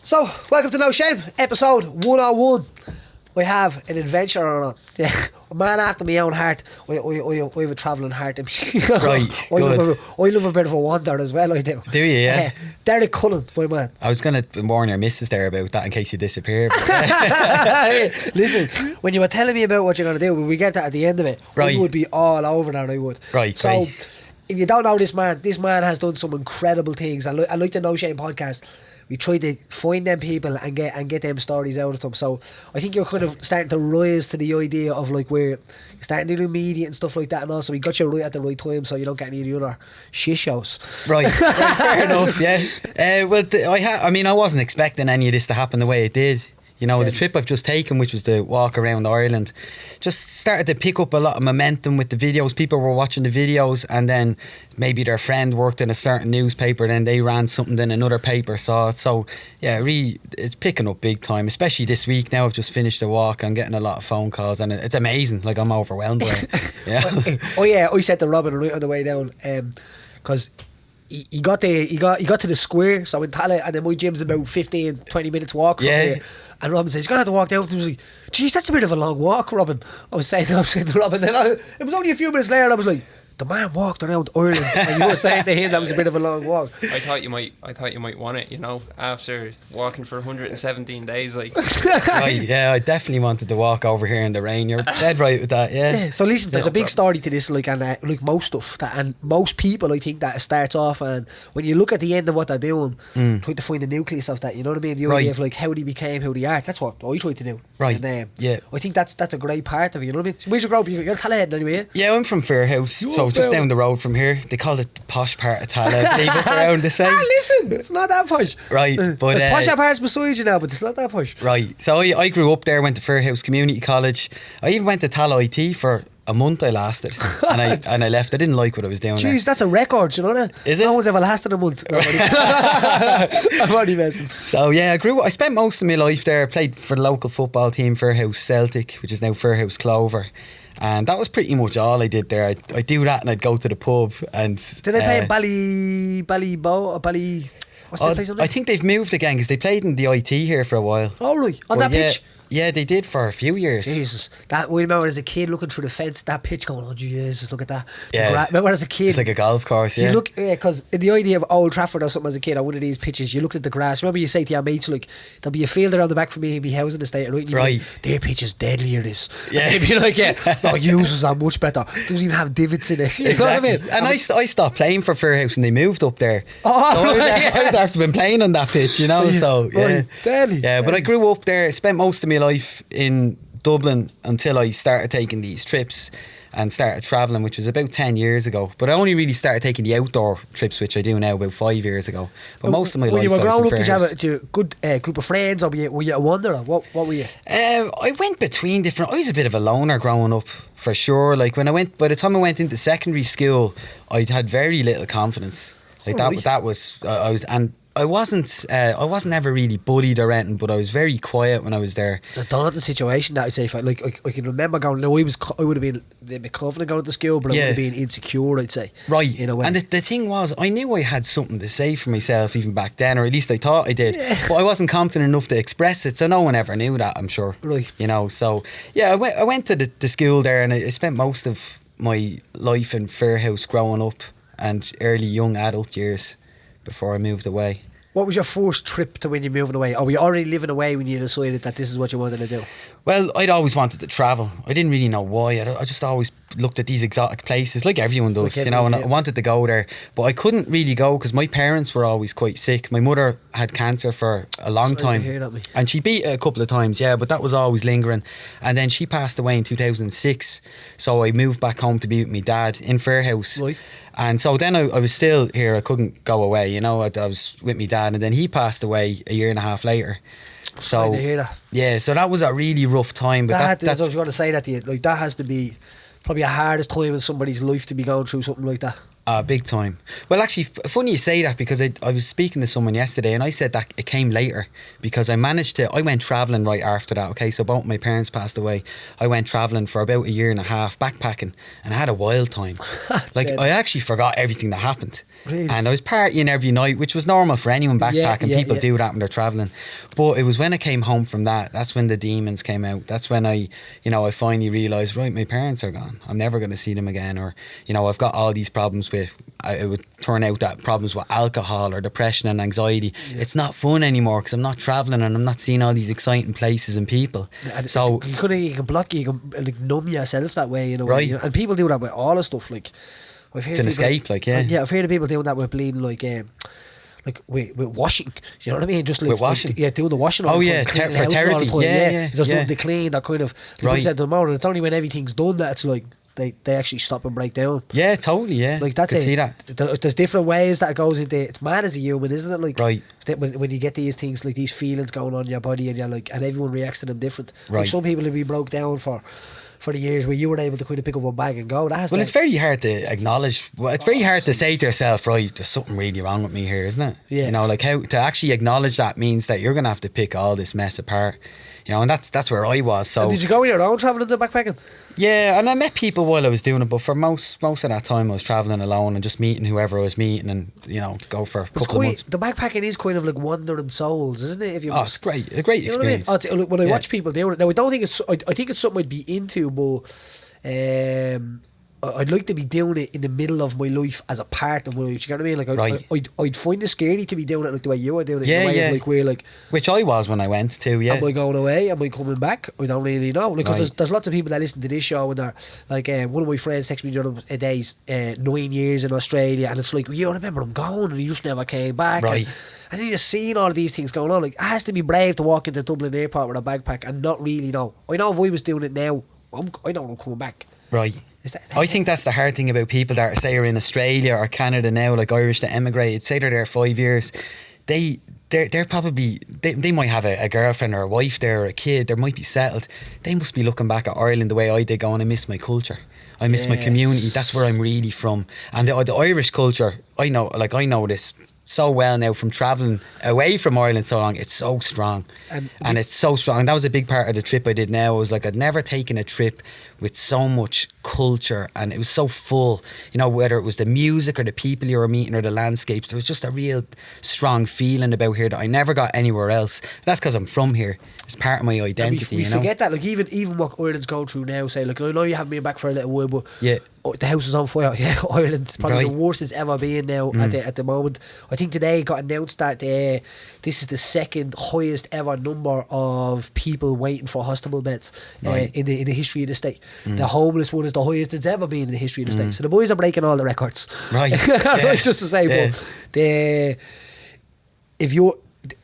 So, welcome to No Shame, episode 101. I have an adventure on it. A man after my own heart. I have a travelling heart in me. Right, good. I love a bit of a wander as well, I do. Do you, yeah? Derek Cullen, my man. I was going to warn your missus there about that in case you disappear. Listen, when you were telling me about what you're going to do, when we get that at the end of it, Right. I would be all over that, I would. Right, so, great. if you don't know this man has done some incredible things. I like the No Shame podcast. We try to find them people and get them stories out of them. So I think you're kind of starting to rise to the idea of like where you're starting to do media and stuff like that, and also we got you right at the right time so you don't get any of the other shit shows. Right, fair enough, yeah. I wasn't expecting any of this to happen the way it did. You know, the trip I've just taken, which was the walk around Ireland, just started to pick up a lot of momentum with the videos. People were watching the videos, and then maybe their friend worked in a certain newspaper, then they ran something, then another paper saw it. So, yeah, really, it's picking up big time, especially this week. Now I've just finished the walk. I'm getting a lot of phone calls, and it's amazing. Like, I'm overwhelmed by it. Yeah. Oh, yeah, I said to Robin right on the way down, because he got to the square, so in Tala, and then my gym's about 15-20 minutes walk from here. And Robin says he's gonna have to walk down. He was like, "Geez, that's a bit of a long walk, Robin." I was saying to Robin. Then it was only a few minutes later, and I was like, "The man walked around Ireland," and you were saying to him that was a bit of a long walk. I thought you might want it, you know, after walking for 117 days, like. Right, yeah, I definitely wanted to walk over here in the rain. You're dead right with that, yeah. So listen, there's a big story to this, like, and like most stuff and most people, I think that starts off, and when you look at the end of what they're doing, try to find the nucleus of that. You know what I mean? The idea of like how they became who they are. That's what I try to do. Right. And, yeah. I think that's a great part of it. You know what I mean? So where'd you grow up? You're Tallahead anyway. Yeah, I'm from Fairhouse, so just down the road from here. They call it the posh part of Tallaght. Leave it around this way. Listen, it's not that posh. Right, but there's posh parts beside you now, but it's not that posh. Right, so I grew up there, went to Fairhouse Community College. I even went to Tala IT for a month. I lasted, and I left. I didn't like what I was doing. Jeez, that's a record, you know that? Is it? No one's ever lasted a month. I'm only messing. So yeah, I spent most of my life there. I played for the local football team, Fairhouse Celtic, which is now Fairhouse Clover. And that was pretty much all I did there. I'd do that and I'd go to the pub. And did they play in Ballybow or Bally? What's that place on there? I think they've moved again because they played in the IT here for a while. Oh, right. On that pitch? Yeah, they did for a few years. Jesus. We remember as a kid looking through the fence, that pitch going, oh Jesus, look at that. Yeah. Remember as a kid? It's like a golf course, yeah. You look, because the idea of Old Trafford or something as a kid, on one of these pitches, you looked at the grass. Remember you say to your mates, like, there'll be a field around the back for me in my housing estate, right? Right. Like, their pitch is deadlier, this. Yeah. And you're like, yeah, no, users are much better. Doesn't even have divots in it. You know what I mean? And I stopped playing for Fairhouse and they moved up there. Oh, so I was after been playing on that pitch, you know. So yeah. Deadly. Yeah, but I grew up there, spent most of my life in Dublin until I started taking these trips and started travelling, which was about 10 years ago. But I only really started taking the outdoor trips, which I do now, about 5 years ago. But most of my life when you were I was growing in up, did you have Fairhouse. a good group of friends, or were you a wanderer? What were you? I went between different. I was a bit of a loner growing up, for sure. Like by the time I went into secondary school, I had very little confidence. Like that was I wasn't ever really bullied or anything, but I was very quiet when I was there. It's a daunting situation that I'd say. I can remember going. No, I would have been a bit confident going to school, but I would have been insecure, I'd say. Right. In a way. And the thing was, I knew I had something to say for myself even back then, or at least I thought I did. Yeah. But I wasn't confident enough to express it, so no one ever knew that, I'm sure. Right. You know, so yeah, I went to the school there, and I spent most of my life in Fairhouse growing up and early young adult years before I moved away. What was your first trip to when you moved away? Or were you already living away when you decided that this is what you wanted to do? Well, I'd always wanted to travel. I didn't really know why. I just always looked at these exotic places, like everyone does, and I wanted to go there. But I couldn't really go because my parents were always quite sick. My mother had cancer for a long time. Sorry to hear that, mate. And she beat it a couple of times, yeah, but that was always lingering. And then she passed away in 2006. So I moved back home to be with my dad in Fairhouse. Right. And so then I was still here. I couldn't go away, you know. I was with my dad, and then he passed away a year and a half later. So to hear that. Yeah, so that was a really rough time. But I was going to say that to you. Like, that has to be probably the hardest time in somebody's life to be going through something like that. Big time. Well, actually, funny you say that, because I was speaking to someone yesterday and I said that it came later because I went travelling right after that, okay? So both my parents passed away. I went travelling for about a year and a half, backpacking, and I had a wild time. Like, I actually forgot everything that happened. Really? And I was partying every night, which was normal for anyone backpacking. People do that when they're travelling. But it was when I came home from that's when the demons came out. That's when I finally realised, right, my parents are gone. I'm never going to see them again. Or, I've got all these problems with, it would turn out that problems with alcohol or depression and anxiety. Yeah. It's not fun anymore because I'm not travelling and I'm not seeing all these exciting places and people. And so you can block, you can like numb yourself that way, right. And people do that with all the stuff, like I've heard it's an escape, like I've heard of people doing that with bleeding, like with washing. You know what I mean? Just like with washing, doing the washing. Oh yeah, for therapy. There's nothing to clean. That kind of right. At the moment, it's only when everything's done that it's like they actually stop and break down. Yeah, totally. Yeah, like that's it. See that. There's different ways that it goes into. It's mad as a human, isn't it? Like right. When you get these things, like these feelings going on in your body, and you're like, and everyone reacts to them different. Right. Like some people will be broke down for the years where you were able to kind of pick up a bag and go. It's very hard to acknowledge. Well, it's very hard to say to yourself, right, there's something really wrong with me here, isn't it? Yeah. Like how to actually acknowledge that means that you're gonna have to pick all this mess apart. And that's where I was. So and did you go on your own travelling to backpacking? Yeah, and I met people while I was doing it, but for most of that time I was travelling alone and just meeting whoever I was meeting, and go for a couple of months. The backpacking is kind of like wandering souls, isn't it? It's great, a great experience. What I mean? When I watch people doing it, now I don't think it's. I think it's something I'd be into, but I'd like to be doing it in the middle of my life as a part of my life. You know what I mean? Like I'd find it scary to be doing it like the way you were doing it. Yeah, in the way of, like where like. Which I was when I went to. Yeah. Am I going away? Am I coming back? I don't really know. Because there's lots of people that listen to this show and they're like, one of my friends texted me the other days, 9 years in Australia, and it's like, I remember I'm going and he just never came back. Right. And then you're seeing all of these things going on. Like, it has to be brave to walk into Dublin Airport with a backpack and not really know. I know if I was doing it now, I know I'm coming back. Right. I think that's the hard thing about people that say are in Australia or Canada now, like Irish that emigrated, say they're there 5 years, they're probably they might have a girlfriend or a wife there or a kid, they might be settled. They must be looking back at Ireland the way I did, going, I miss my culture, I miss my community, that's where I'm really from. And the Irish culture, I know this so well now from travelling away from Ireland so long. It's so strong, and it's so strong. And that was a big part of the trip I did now. I was like, I'd never taken a trip with so much culture, and it was so full, whether it was the music or the people you were meeting or the landscapes, there was just a real strong feeling about here that I never got anywhere else. That's because I'm from here. It's part of my identity. We forget that, like even what Ireland's going through now, say, like, I know you haven't been back for a little while, but yeah, the house is on fire. Yeah, Ireland's probably the worst it's ever been now at the moment. I think today it got announced that this is the second highest ever number of people waiting for hospital beds in the history of the state. The homeless one is the highest it's ever been in the history of the state. So the boys are breaking all the records. Right. Right, just to say, but if you're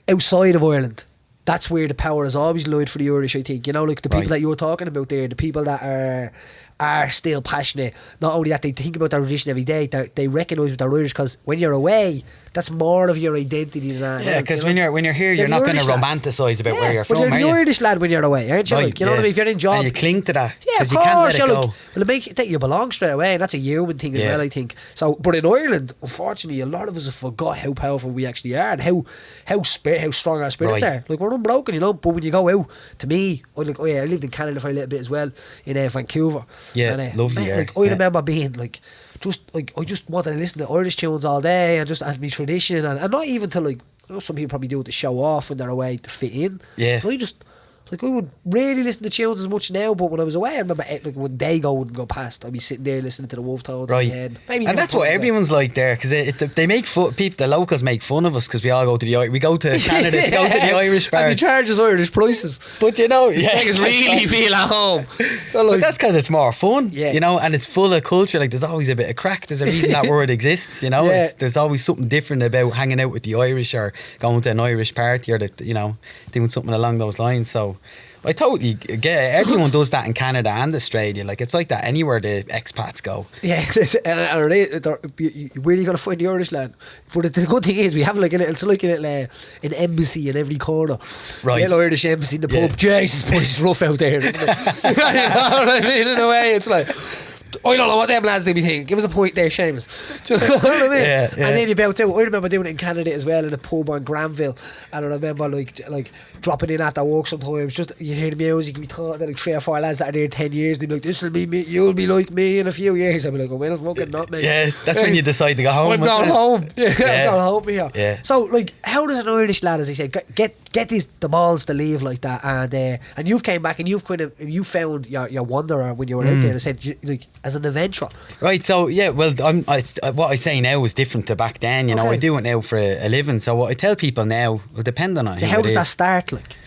outside of Ireland, that's where the power has always lied for the Irish, I think. Like the people that you're talking about there, the people that are still passionate. Not only that, they think about their tradition every day. They recognise with their Irish, because when you're away, that's more of your identity than that. Yeah, because when you're here, you're not going to romanticise about where you're from, but you're the Irish lad when you're away, aren't you? Right, you know what I mean? If you're in job, and you cling to that, yeah, of you can't course. let it go. Well, it makes you belong straight away, and that's a human thing as well, I think. So, but in Ireland, unfortunately, a lot of us have forgot how powerful we actually are, and how strong our spirits are. Like, we're unbroken, But when you go out, to me, I lived in Canada for a little bit as well, in Vancouver. Yeah, and, lovely. Man, like, I remember being like, I just wanted to listen to Irish tunes all day and just as my tradition, and not even to like, some people probably do it to show off when they're away to fit in. Yeah. But I would really listen to tunes as much now, but when I was away, I remember like when Dago wouldn't go past, I'd be sitting there listening to the Wolf Tones in my head. And that's what everyone's like there, because they make fun. People, the locals make fun of us because we all go to we go to Canada to go to the Irish bars. And we charge us Irish prices, but make us really feel at home. But that's because it's more fun, yeah. And it's full of culture. Like, there's always a bit of crack. There's a reason that word exists, Yeah. There's always something different about hanging out with the Irish or going to an Irish party or doing something along those lines. So I totally get it. Everyone does that in Canada and Australia. Like, it's like that anywhere the expats go. Yeah, where are you going to find the Irish lad? But the good thing is we have it's like a little an embassy in every corner. Right. Little Irish embassy in the pub. Jesus, boy, it's rough out there, isn't it? You know what I mean? In a way, it's like, I don't know what them lads do be thinking. Give us a point there, Seamus. Do you know what I mean? Yeah. And then you bounce out. I remember doing it in Canada as well, in a pub on Granville. And I remember like dropping in after work sometimes. Just you hear the music, you be talking to like 3 or 4 lads that are there 10 years. They'd be like, "This will be me. You'll be like me in a few years." I'd be like, "Oh well, fucking not me." Yeah, that's when you decide to go home. I'm going home. Yeah, I'm going home here. Yeah. So like, how does an Irish lad, as I said, get the balls to leave like that? And you've came back and you've found your wanderer when you were out there. And said like as an adventurer. Right, so yeah, well, what I say now is different to back then. You know, I do it now for a living. So what I tell people now, well, depending on how does that start like?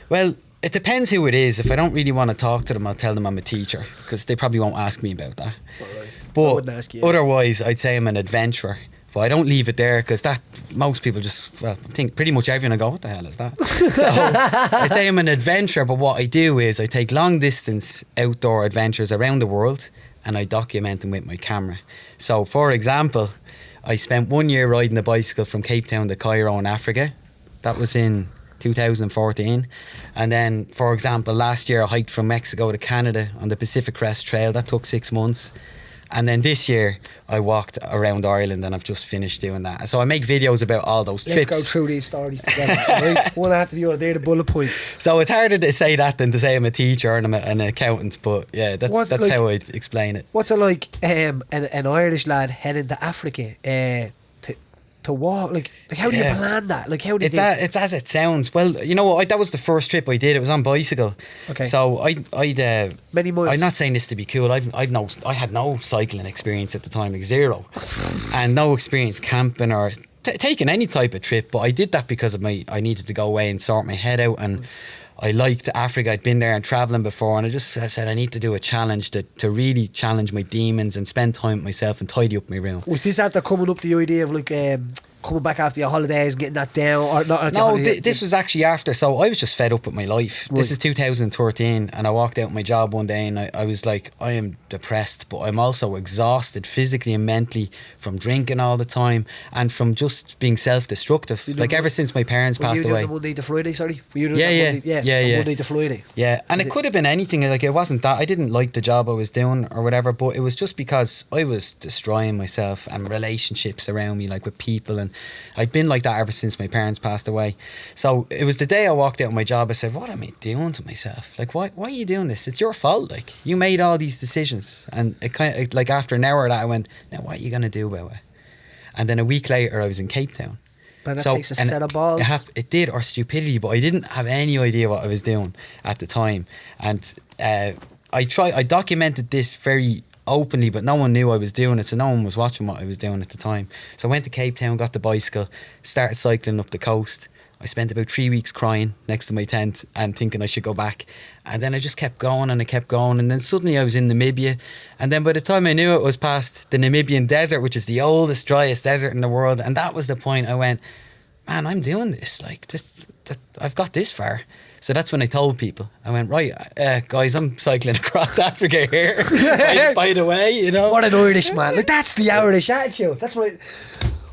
Well, it depends who it is. If I don't really want to talk to them, I'll tell them I'm a teacher, because they probably won't ask me about that. Right. But I wouldn't ask you. Otherwise, I'd say I'm an adventurer. But I don't leave it there, because that most people just, well, I think pretty much everyone will go, what the hell is that? So I'd say I'm an adventurer, but what I do is I take long distance outdoor adventures around the world and I document them with my camera. So for example, I spent 1 year riding a bicycle from Cape Town to Cairo in Africa. That was in 2014. And then, for example, last year I hiked from Mexico to Canada on the Pacific Crest Trail. That took 6 months. And then this year I walked around Ireland, and I've just finished doing that. So I make videos about all those trips. Let's go through these stories together. Right? One after the other, they're the bullet points. So it's harder to say that than to say I'm a teacher and I'm an accountant. But yeah, that's like, how I'd explain it. What's it like an Irish lad heading to Africa to walk? Like how do you plan that? Like how do you it's as it sounds. Well, you know what? That was the first trip I did. It was on bicycle. Okay. So I'd many miles. I'm not saying this to be cool. I had no cycling experience at the time, like zero, and no experience camping or taking any type of trip. But I did that because of I needed to go away and sort my head out, and I liked Africa. I'd been there and travelling before, and I said I need to do a challenge to really challenge my demons and spend time with myself and tidy up my room. Was this after coming up the idea of like coming back after your holidays, getting that down, or not? No, this was actually after. So I was just fed up with my life. Right. This was 2013, and I walked out of my job one day, and I was like, I am depressed, but I'm also exhausted physically and mentally from drinking all the time and from just being self-destructive. Like ever since my parents passed away. The Monday to Friday, sorry. Yeah. Monday to Friday. Yeah, and it could have been anything. Like it wasn't that I didn't like the job I was doing or whatever, but it was just because I was destroying myself and relationships around me, like with people, and I'd been like that ever since my parents passed away. So it was the day I walked out of my job, I said, what am I doing to myself? Like, why are you doing this? It's your fault. Like, you made all these decisions. And it kind of, like after an hour of that, I went, now what are you going to do about it? And then a week later, I was in Cape Town. But that takes a set of balls. It did, or stupidity, but I didn't have any idea what I was doing at the time. And I documented this very openly, but no one knew I was doing it, so no one was watching what I was doing at the time. So I went to Cape Town, got the bicycle, started cycling up the coast. I spent about 3 weeks crying next to my tent and thinking I should go back. And then I just kept going and I kept going, and then suddenly I was in Namibia, and then by the time I knew it was past the Namibian desert, which is the oldest, driest desert in the world, and that was the point I went, man, I'm doing this, like this, I've got this far. So that's when I told people. I went, right, guys, I'm cycling across Africa here. by the way, you know. What an Irish man. Like, that's the Irish attitude. That's what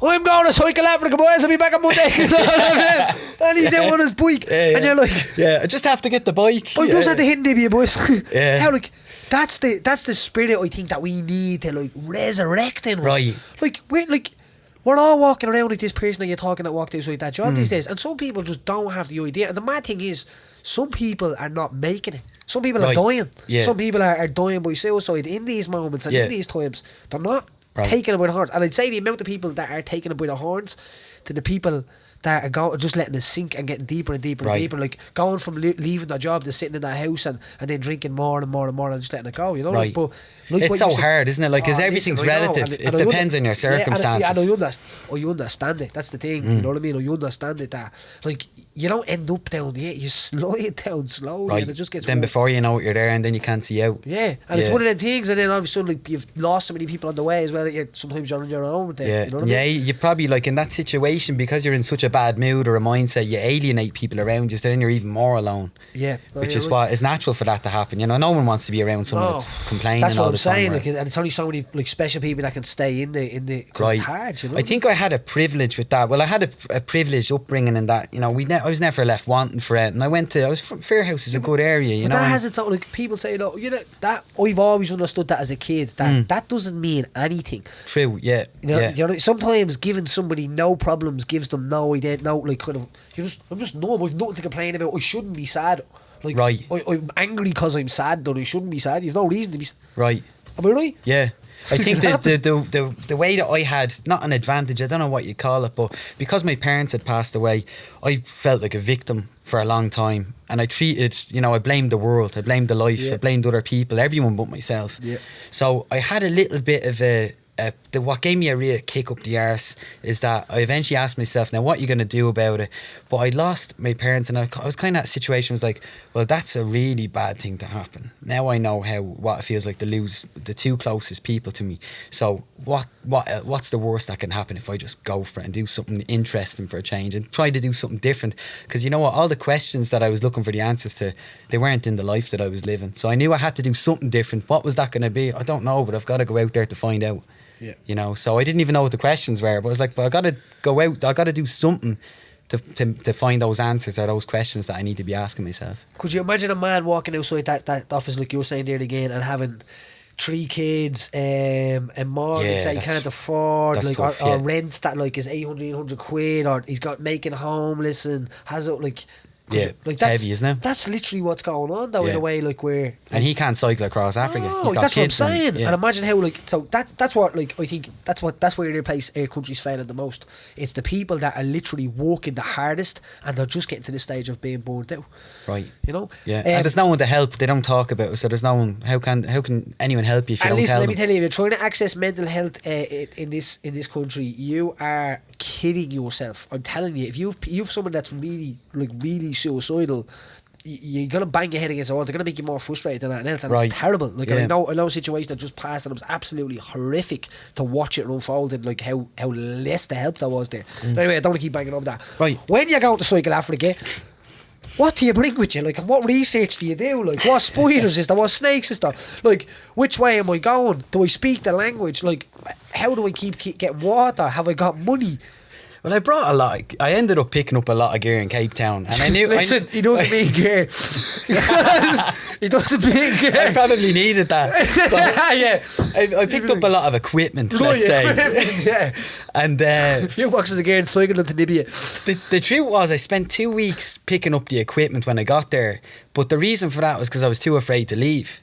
I'm going to cycle Africa, boys. I'll be back on Monday. You know what I mean? And he's there on his bike. And you're like... Yeah, I just have to get the bike. I just had to hit Namibia, boys. Yeah. How, like... That's the spirit I think that we need to, like, resurrect in us. Right. We're all walking around like this person that you're talking that walked outside that job these days, and some people just don't have the idea. And the mad thing is, some people are not making it. Some people are dying. Yeah. Some people are dying by suicide in these moments and in these times. They're not taking it by the horns. And I'd say the amount of people that are taking it by the horns to the people that are just letting it sink and getting deeper and deeper and deeper, like going from leaving their job to sitting in that house and then drinking more and more and more and just letting it go, you know. Right. But it's so hard, isn't it? Like, because everything's relative. It depends on your circumstances. And I understand it. That's the thing. You know what I mean? I understand it, that like you don't end up down here. You slide down slowly, and it just gets. Then before you know it, you're there, and then you can't see out. Yeah, and it's one of them things. And then all of a sudden, like, you've lost so many people on the way as well. That sometimes you're on your own with them. Yeah, you know what I mean? You probably, like, in that situation, because you're in such a bad mood or a mindset, you alienate people around you. So then you're even more alone. Yeah, which is what is natural for that to happen. You know, no one wants to be around someone that's complaining. That's what all I'm the saying. time. Like, and it's only so many like special people that can stay in the. Cause it's hard. You know? I think I had a privilege with that. Well, I had a privileged upbringing in that. You know, I was never left wanting for it. And I was Fairhouse is a good area, you but know. that has its own, like, people say, no, you know, that I've always understood that as a kid, that that doesn't mean anything. True, yeah. You know, sometimes giving somebody no problems gives them no idea, no, like, kind of, I'm just numb, I've nothing to complain about, I shouldn't be sad. Like, right. I'm angry because I'm sad, though I shouldn't be sad. You've no reason to be sad. Right. Am I right? Yeah. I think the way that I had, not an advantage, I don't know what you call it, but because my parents had passed away, I felt like a victim for a long time. And I treated, you know, I blamed the world, I blamed the life, I blamed other people, everyone but myself. Yeah. So I had a little bit of what gave me a real kick up the arse is that I eventually asked myself, now what are you going to do about it? But I lost my parents, and I was kind of at a situation, was like, well, that's a really bad thing to happen. Now I know what it feels like to lose the two closest people to me. So what's the worst that can happen if I just go for it and do something interesting for a change and try to do something different? Because you know what, all the questions that I was looking for the answers to, they weren't in the life that I was living. So I knew I had to do something different. What was that going to be? I don't know, but I've got to go out there to find out. Yeah. You know, so I didn't even know what the questions were, but I was like, but I got to go out, I got to do something to find those answers or those questions that I need to be asking myself. Could you imagine a man walking outside that office, like you were saying there again, and having 3 kids, and mortgage that he can't afford, like, tough, or rent that like is 800 quid, or he's got making homeless and has it like. Yeah, like, it's heavy, isn't it? That's literally what's going on, though, in a way, like, where... Like, and he can't cycle across Africa. No, he's got that's kids what I'm saying. And, and imagine how, like... So, that's what, like, I think... That's where their country's failing the most. It's the people that are literally working the hardest, and they're just getting to the stage of being burnt out. Right. You know? Yeah. And there's no one to help. They don't talk about it, so there's no one... How can anyone help you if you don't tell them? Let me tell you, if you're trying to access mental health in this country, you are kidding yourself. I'm telling you, if you've someone that's really suicidal, you're gonna bang your head against the wall. They're gonna make you more frustrated than anything else, and it's terrible. Like, I know a situation that just passed, and it was absolutely horrific to watch it unfold, and like how less the help there was there. But anyway, I don't want to keep banging on that. Right. When you go to Cycle Africa, what do you bring with you? Like, and what research do you do? Like, what spiders is there? What snakes is there? Like, which way am I going? Do I speak the language? Like, how do I keep getting water? Have I got money? Well, I brought a lot. I ended up picking up a lot of gear in Cape Town, and I knew. Listen, he doesn't mean gear. He doesn't mean gear. I probably needed that. Yeah, I picked up a lot of equipment. Let's say, yeah. And a few boxes of gear and cycling to Namibia. The truth was, I spent 2 weeks picking up the equipment when I got there, but the reason for that was because I was too afraid to leave.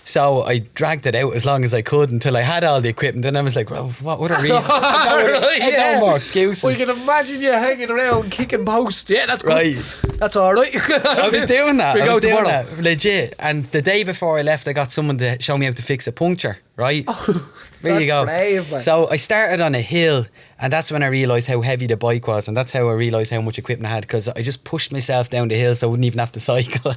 So I dragged it out as long as I could until I had all the equipment, and I was like, well, what other reason? No more excuses. Well, you can imagine you hanging around kicking posts. Yeah, that's good. Right. That's all right. I was doing that. We go tomorrow. Legit. And the day before I left, I got someone to show me how to fix a puncture. Right? There you go. Brave, man. So I started on a hill, and that's when I realised how heavy the bike was, and that's how I realised how much equipment I had, because I just pushed myself down the hill so I wouldn't even have to cycle.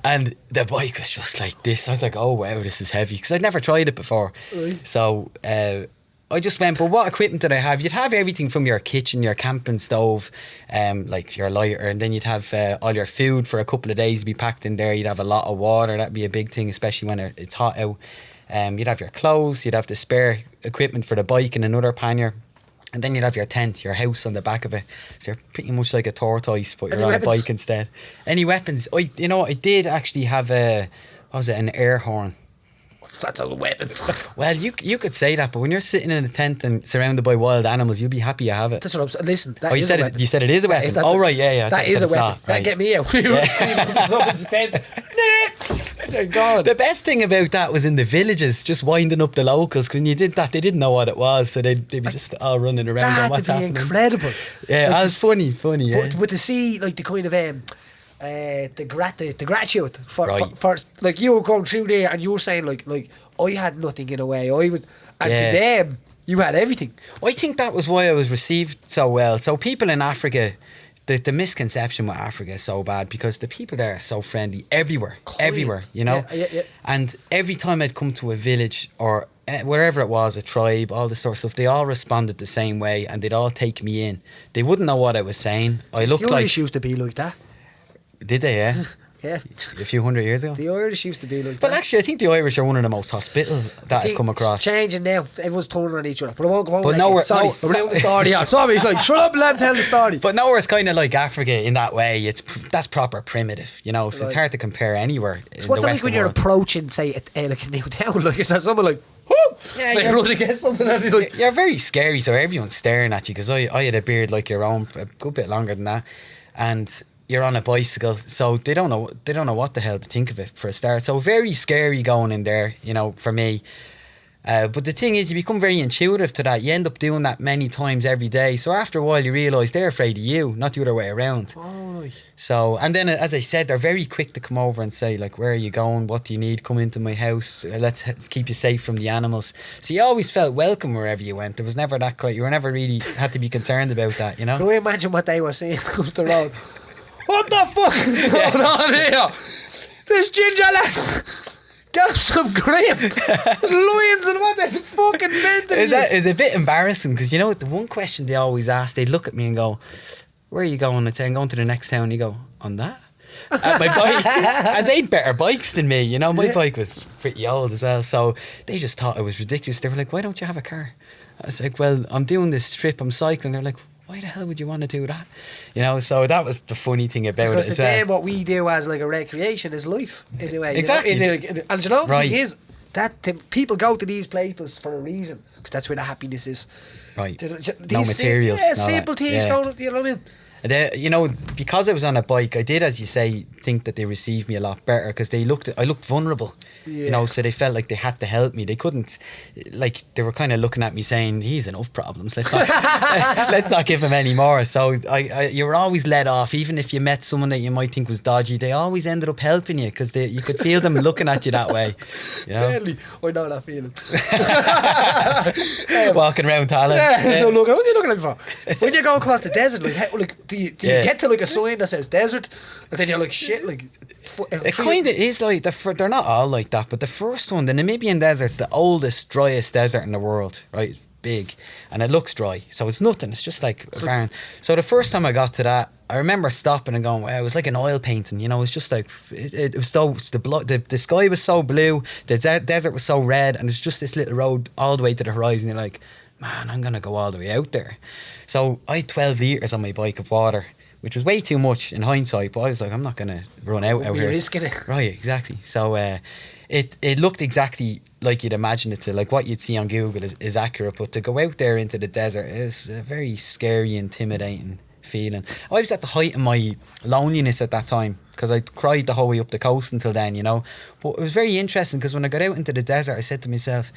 And the bike was just like this. I was like, oh wow, this is heavy, because I'd never tried it before. Right. So I just went, but what equipment did I have? You'd have everything from your kitchen, your camping stove, like your lighter, and then you'd have all your food for a couple of days be packed in there. You'd have a lot of water. That'd be a big thing, especially when it's hot out. You'd have your clothes, you'd have the spare equipment for the bike in another pannier, and then you'd have your tent, your house on the back of it. So you're pretty much like a tortoise, but you're on a bike instead. Any weapons? I did actually have an air horn. That's a weapon. Well, you could say that, but when you're sitting in a tent and surrounded by wild animals, you'd be happy you have it. That's what I'm saying. Listen, you said it is a weapon. Right, yeah. That is a weapon. That get me out. Someone's tent. Oh God. The best thing about that was in the villages, just winding up the locals. Because when you did that, they didn't know what it was, so they'd be just all running around. That and what's would be happening. incredible. Yeah, like it was funny. Yeah. But to see like the kind of the gratitude for like you were going through there, and you were saying like I had nothing in a way. I was, and to them you had everything. I think that was why I was received so well. So people in Africa, the misconception with Africa is so bad, because the people there are so friendly everywhere, you know. Yeah. And every time I'd come to a village or wherever it was, a tribe, all this sort of stuff, they all responded the same way, and they'd all take me in. They wouldn't know what I was saying. I looked like... used to be like that. Did they, yeah? Yeah. a few hundred years ago. The Irish used to be like But that. actually, I think the Irish are one of the most hospitable that I've come across. It's changing now. Everyone's turning on each other. But I won't go on. But with no, that. we're- Sorry, no- I'm doing the story here. Sorry, he's like, shut up and let him tell the story. But nowhere it's kind of like Africa in that way. That's proper primitive, you know. So it's Right. hard to compare anywhere. So what's it like when you're approaching, say, like a new town? Like, is there someone like, whoop? Yeah, like you're- running against something and you're like, You're very scary, so everyone's staring at you because I had a beard like your own, a good bit longer than that, and you're on a bicycle, so they don't know what the hell to think of it for a start. So very scary going in there, you know, for me. But the thing is, you become very intuitive to that. You end up doing that many times every day. So after a while, you realise they're afraid of you, not the other way around. oh, right. So, and then as I said, they're very quick to come over and say, like, where are you going? What do you need? Come into my house. Let's keep you safe from the animals. So you always felt welcome wherever you went. There was never that quite, you were never really had to be concerned about that, you know? Can we imagine what they were saying comes the road? What the fuck is going on here? This ginger lad, get him some grape. Lions and what the fucking mental It's a bit embarrassing because, you know, the one question they always ask, they'd look at me and go, where are you going? I'd say, I'm going to the next town. You go, on that? My bike, and they'd better bikes than me, you know. My bike was pretty old as well, so they just thought it was ridiculous. They were like, why don't you have a car? I was like, well, I'm doing this trip, I'm cycling. They're like, why the hell would you want to do that? You know, so that was the funny thing about Because it as the well. game, what we do as like a recreation is life in a way. Exactly. You know? And you know the Right. thing is that people go to these places for a reason because that's where the happiness is. Right. Do you know, No materials. Yeah, no simple that. things. Yeah. Going, you know what I mean? You know, because I was on a bike, I did, as you say, think that they received me a lot better because I looked vulnerable, you know, so they felt like they had to help me. They couldn't, like, they were kind of looking at me saying, he's enough problems, let's not let's not give him any more. So you were always let off, even if you met someone that you might think was dodgy, they always ended up helping you because you could feel them looking at you that way, you know. Barely. I know that feeling. Walking around Tala. Yeah, so look, what are you looking at me for? When you go across the desert, do you Yeah. get to like a sign that says desert, and then you're like shit, like. It kind of is like they're not all like that, but the first one, the Namibian desert's the oldest, driest desert in the world, right? Big, and it looks dry, so it's nothing. It's just like a barren. So the first time I got to that, I remember stopping and going, wow, it was like an oil painting, you know. It was just like it was so the sky was so blue, the desert was so red, and it's just this little road all the way to the horizon. You're like, man, I'm gonna go all the way out there. So I had 12 litres on my bike of water, which was way too much in hindsight, but I was like, I'm not going to run out You're here. risking it. Right, exactly. So it looked exactly like you'd imagine it to, like what you'd see on Google is accurate, but to go out there into the desert is a very scary, intimidating feeling. I was at the height of my loneliness at that time because I cried the whole way up the coast until then, you know. But it was very interesting because when I got out into the desert, I said to myself,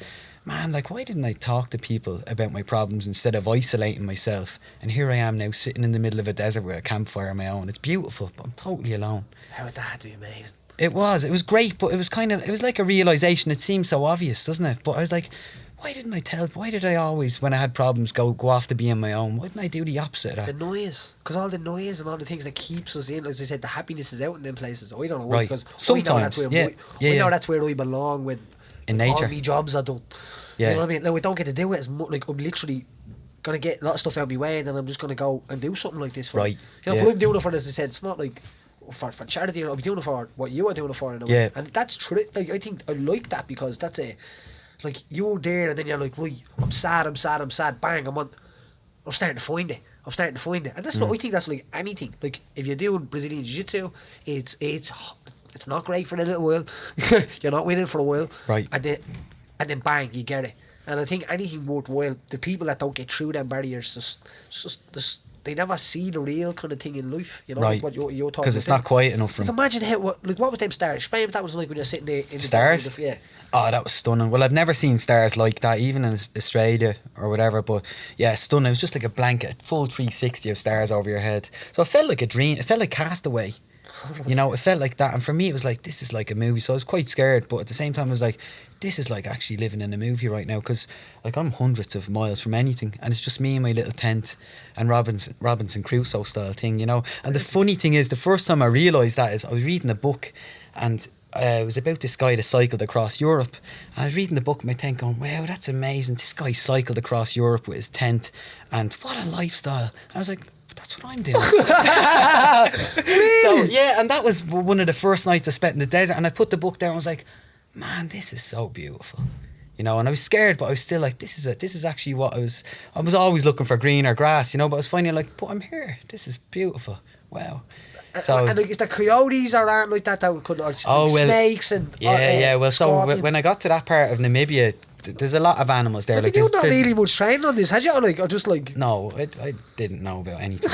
man, like, why didn't I talk to people about my problems instead of isolating myself? And here I am now sitting in the middle of a desert with a campfire on my own. It's beautiful, but I'm totally alone. How would that have to be amazing? It was great, but it was like a realisation. It seems so obvious, doesn't it? But I was like, why did I always, when I had problems, go off to be on my own? Why didn't I do the opposite of The that? noise, because all the noise and all the things that keeps us in, as I said, the happiness is out in them places. I don't know why, Right. because Sometimes, I know yeah. that's where I belong when In nature. all my jobs are done. Yeah. You know what I mean? Now I don't get to do it as much. Like I'm literally gonna get a lot of stuff out of my way, and then I'm just gonna go and do something like this for Right. You know, Yeah. but I'm doing it for, as I said, it's not like for charity. I'll be doing it for what you are doing it for. In a way. Yeah. And that's true. Like I think I like that because that's like you're there, and then you're like, right, I'm sad. Bang, I'm starting to find it. And that's not, I think that's like anything. Like if you're doing Brazilian Jiu-Jitsu, it's not great for a little while. You're not winning for a while. Right. And then bang, you get it. And I think anything worthwhile, the people that don't get through them barriers, just they never see the real kind of thing in life. You know, Right. like what you're talking about. Because it's not quiet enough for Like them. imagine what was them stars? Explain what that was like when you're sitting there in the Stars? desert, yeah. Oh, that was stunning. Well, I've never seen stars like that, even in Australia or whatever. But yeah, stunning. It was just like a blanket, full 360 of stars over your head. So it felt like a dream. It felt like Castaway. You know, it felt like that. And for me, it was like, this is like a movie. So I was quite scared. But at the same time, I was like, this is like actually living in a movie right now. Because like I'm hundreds of miles from anything. And it's just me in my little tent and Robinson Crusoe style thing, you know. And the funny thing is, the first time I realised that is I was reading a book and was about this guy that cycled across Europe, and I was reading the book in my tent going, wow, that's amazing, this guy cycled across Europe with his tent, and what a lifestyle. And I was like, that's what I'm doing. So yeah, and that was one of the first nights I spent in the desert, and I put the book down. I was like, man, this is so beautiful, you know. And I was scared, but I was still like, this is actually what I was always looking for, greener grass, you know. But I was finding like, but I'm here. This is beautiful. Wow. So, and like, is there coyotes or aren't like that could, or snakes and well, so when I got to that part of Namibia, there's a lot of animals there. Like, you not really much training on this, had you? Like, or just like... No, I didn't know about anything.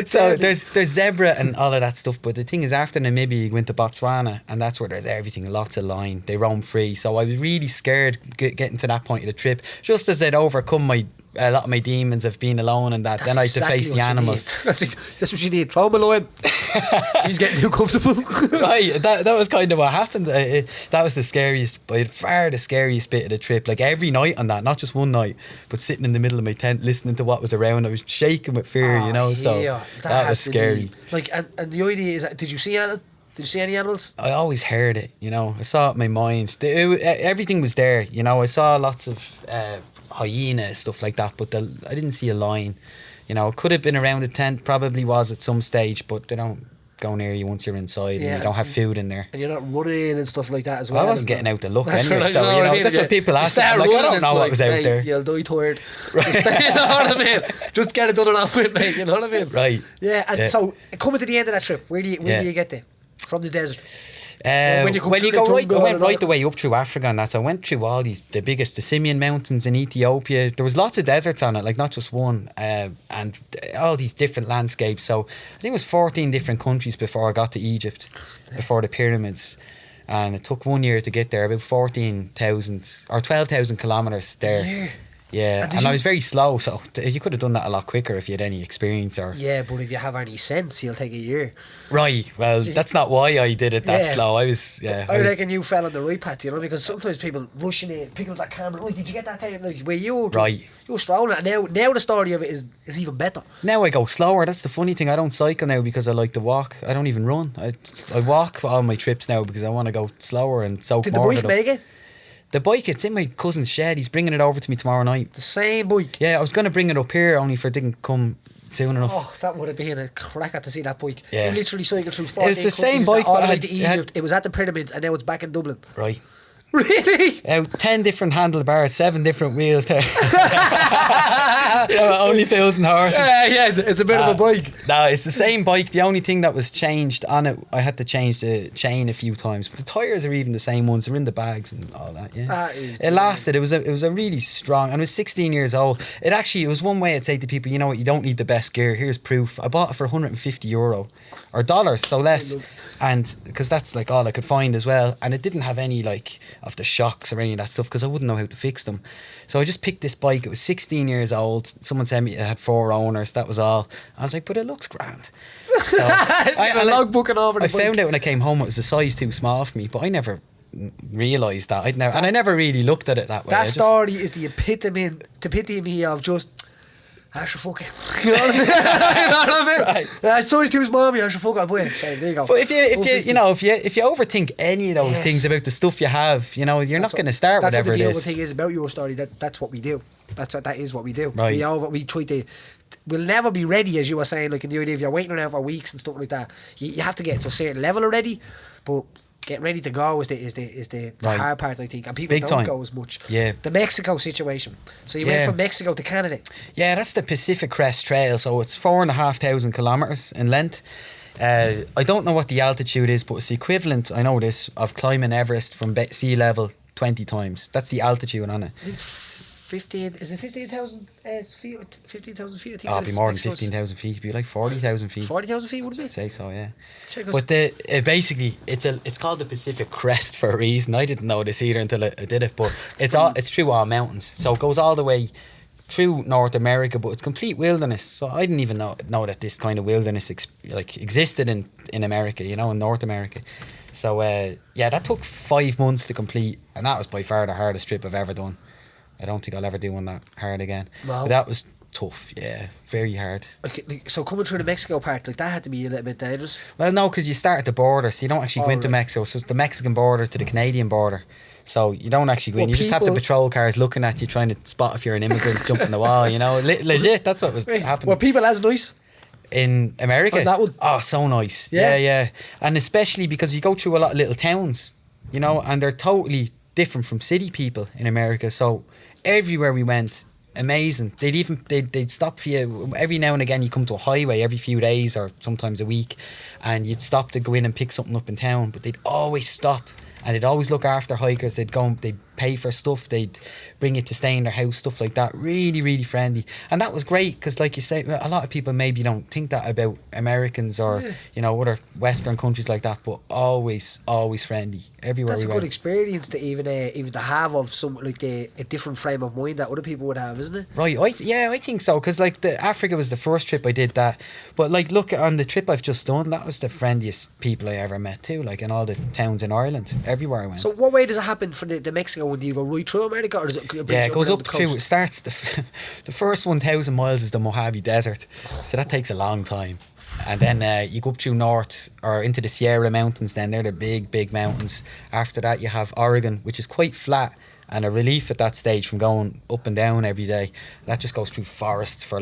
So there's zebra and all of that stuff. But the thing is, after Namibia, you go into Botswana, and that's where there's everything, lots of line. They roam free. So I was really scared getting to that point of the trip. Just as I'd overcome a lot of my demons of being alone and that, then I had to face the animals. That's what you need. Throw him a line. He's getting too comfortable. Right, that was kind of what happened. That was the scariest, by far the scariest bit of the trip. Like every night on that, not just one night, but sitting in the middle of my tent listening to what was around, I was shaking with fear, you know. So that was scary. Like, and the idea is, did you see anything? Did you see any animals? I always heard it, you know. I saw it in my mind. Everything was there, you know. I saw lots of hyenas, stuff like that, but I didn't see a lion. You know, it could have been around the tent, probably was at some stage, but they don't go near you once you're inside, and you don't have food in there. And you're not running and stuff like that as well. I wasn't getting out to look anyway, so you know, that's what people ask me. Like, I don't know what was out there. You'll die tired. Right. You know what I mean? Just get it done and off with, mate. You know what I mean? Right. Yeah, and so coming to the end of that trip, where do you get there? From the desert? I went right the way up through Africa, and that. So I went through all the biggest, the Simeon Mountains in Ethiopia. There was lots of deserts on it, like not just one, and all these different landscapes. So I think it was 14 different countries before I got to Egypt, before the pyramids. And it took 1 year to get there, about 14,000 or 12,000 kilometres there. Yeah, and I was very slow, so you could have done that a lot quicker if you had any experience. Yeah, but if you have any sense, you'll take a year. Right, well, that's not why I did it that slow. I reckon you fell on the right path, you know, because sometimes people rushing it, picking up that camera, like, did you get that time? Like, where you were, you were strolling, and now the story of it is even better. Now I go slower. That's the funny thing. I don't cycle now because I like to walk. I don't even run. I walk on my trips now because I want to go slower and soak more. Did the bike make it? The bike, it's in my cousin's shed. He's bringing it over to me tomorrow night. The same bike? Yeah, I was going to bring it up here, only if it didn't come soon enough. Oh, that would have been a cracker to see that bike. Yeah. You literally cycled through 14 It was the same bike, all the way to Egypt. It was at the pyramids, and now it's back in Dublin. Right. Really? 10 different handlebars, 7 different wheels there. Only 1,000 horses. Yeah, it's a bit of a bike. No, it's the same bike. The only thing that was changed on it, I had to change the chain a few times, but the tyres are even the same ones. They're in the bags and all that. Yeah, it lasted. It was a really strong, and I was 16 years old. It was one way I'd say to people, you know what, you don't need the best gear. Here's proof. I bought it for €150 or dollars, so less. And because that's like all I could find as well, and it didn't have any like of the shocks or any of that stuff because I wouldn't know how to fix them. So I just picked this bike. It was 16 years old. Someone said me it had 4 owners. That was all. I was like, but it looks grand. So I found out when I came home it was a size too small for me, but I never realised that. I never really looked at it that way. That story is the epitome of just. I should fuck it. You know what I mean? Right. It's always too small. I should fuck it. Boy, there you go. But if you overthink any of those things about the stuff you have, you know, you're not going to start whatever it is. That's what the thing is about your story. That's what we do. That is what we do. Right. We try to. We'll never be ready, as you were saying. Like in the idea of you're waiting around for weeks and stuff like that. You have to get to a certain level already, but. Getting ready to go is the hard part, I think, and people don't go as much. Yeah. The Mexico situation. So you went from Mexico to Canada. Yeah, that's the Pacific Crest Trail. So it's 4,500 kilometres in length. I don't know what the altitude is, but it's the equivalent, I know this, of climbing Everest from sea level 20 times. That's the altitude on it. Is it 15,000 feet? 15,000 feet? I think it'd be more than 15,000 feet. It'd be like 40,000 feet. 40,000 feet, would it be? I'd say so, yeah. But basically, it's called the Pacific Crest for a reason. I didn't know this either until I did it, but it's through all mountains. So it goes all the way through North America, but it's complete wilderness. So I didn't even know that this kind of wilderness existed in America, you know, in North America. So that took 5 months to complete, and that was by far the hardest trip I've ever done. I don't think I'll ever do one that hard again. Wow. But that was tough, yeah, very hard. Okay, so coming through the Mexico part, like that had to be a little bit dangerous. Well, no, because you start at the border, so you don't actually go into right. Mexico. So it's the Mexican border to the Canadian border. So you don't actually go in. Well, You just have the people- patrol cars looking at you, trying to spot if you're an immigrant jumping the wall. You know, legit. That's what was happening. Were people as nice? In America. On that one? Oh, so nice. Yeah. Yeah. And especially because you go through a lot of little towns, you know, and they're totally different from city people in America. So everywhere we went, amazing. They'd stop for you every now and again. You come to a highway every few days or sometimes a week, and you'd stop to go in and pick something up in town, but they'd always stop. And they'd always look after hikers. They'd pay for stuff. They'd bring it to stay in their house, stuff like that. Really, really friendly. And that was great because, like you say, a lot of people maybe don't think that about Americans or, you know, other Western countries like that, but always friendly everywhere That's we a went. good experience to even to have of some like a different frame of mind that other people would have, isn't it? Right, I think so, because like Africa was the first trip I did that, but like look on the trip I've just done, that was the friendliest people I ever met too, like in all the towns in Ireland, everywhere I went. So what way does it happen for the Mexico one? Do you go right through America or does it bring Yeah, you it goes around up the through. coast? It starts the first 1,000 miles is the Mojave Desert, so that takes a long time, and then you go up through north or into the Sierra Mountains. Then they're the big mountains. After that, you have Oregon, which is quite flat and a relief at that stage from going up and down every day. That just goes through forests for